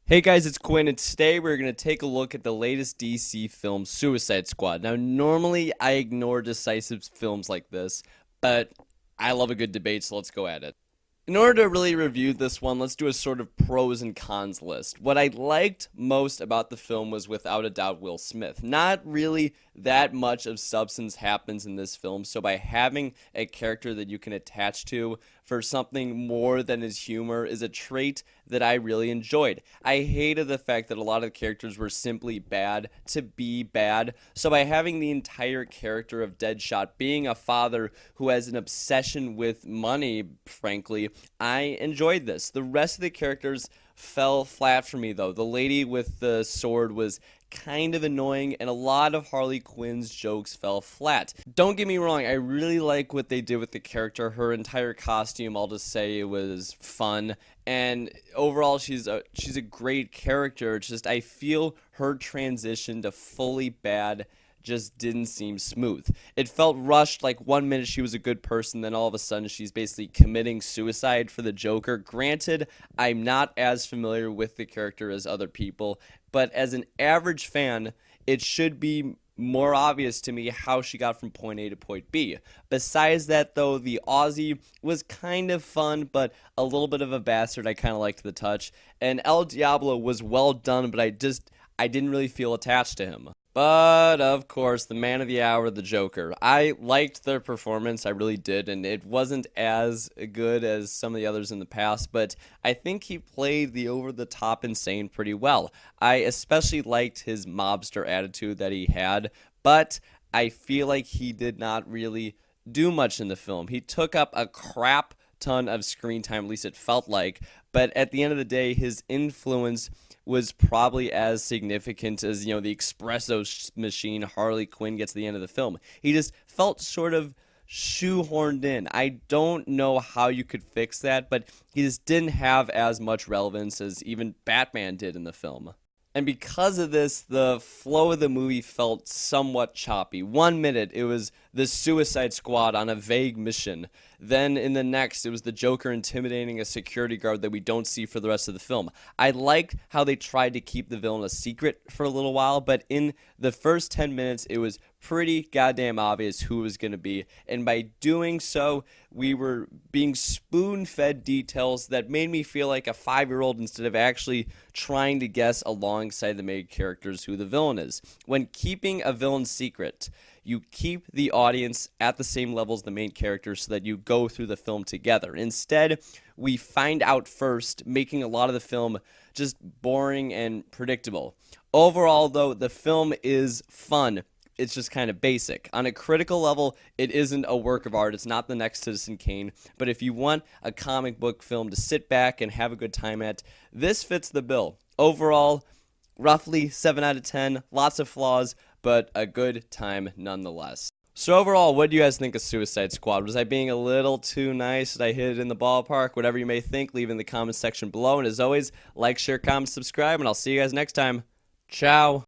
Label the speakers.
Speaker 1: Hey guys, it's Quinn, and today we're going to take a look at the latest DC film, Suicide Squad. Now, normally I ignore decisive films like this, but I love a good debate, so let's go at it. In order to really review this one, let's do a sort of pros and cons list. What I liked most about the film was without a doubt Will Smith. Not really that much of substance happens in this film, so by having a character that you can attach to for something more than his humor is a trait that I really enjoyed. I hated the fact that a lot of the characters were simply bad to be bad, so by having the entire character of Deadshot being a father who has an obsession with money, frankly, I enjoyed this. The rest of the characters fell flat for me, though. The lady with the sword was kind of annoying, and a lot of Harley Quinn's jokes fell flat. Don't get me wrong, I really like what they did with the character. Her entire costume, I'll just say it was fun, and overall she's a great character. It's just I feel her transition to fully bad just didn't seem smooth. It felt rushed, like 1 minute she was a good person, then all of a sudden she's basically committing suicide for the Joker. Granted, I'm not as familiar with the character as other people, but as an average fan, it should be more obvious to me how she got from point A to point B. Besides that, though, the Aussie was kind of fun, but a little bit of a bastard. I kind of liked the touch. And El Diablo was well done, but I didn't really feel attached to him. But, of course, the man of the hour, the Joker. I liked their performance, I really did, and it wasn't as good as some of the others in the past, but I think he played the over-the-top insane pretty well. I especially liked his mobster attitude that he had, but I feel like he did not really do much in the film. He took up a crap ton of screen time, at least it felt like, but at the end of the day, his influence was probably as significant as, the espresso machine Harley Quinn gets at the end of the film. He just felt sort of shoehorned in. I don't know how you could fix that, but he just didn't have as much relevance as even Batman did in the film. And because of this, the flow of the movie felt somewhat choppy. 1 minute, it was the Suicide Squad on a vague mission. Then in the next, it was the Joker intimidating a security guard that we don't see for the rest of the film. I liked how they tried to keep the villain a secret for a little while, but in the first 10 minutes, it was pretty goddamn obvious who it was going to be. And by doing so, we were being spoon-fed details that made me feel like a 5-year-old instead of actually trying to guess alongside the main characters who the villain is. When keeping a villain secret, you keep the audience at the same level as the main characters so that you go through the film together. Instead, we find out first, making a lot of the film just boring and predictable. Overall, though, the film is fun. It's just kind of basic. On a critical level, it isn't a work of art. It's not the next Citizen Kane. But if you want a comic book film to sit back and have a good time at, this fits the bill. Overall, roughly 7 out of 10. Lots of flaws, but a good time nonetheless. So overall, what do you guys think of Suicide Squad? Was I being a little too nice? Did I hit it in the ballpark? Whatever you may think, leave in the comments section below. And as always, like, share, comment, subscribe, and I'll see you guys next time. Ciao.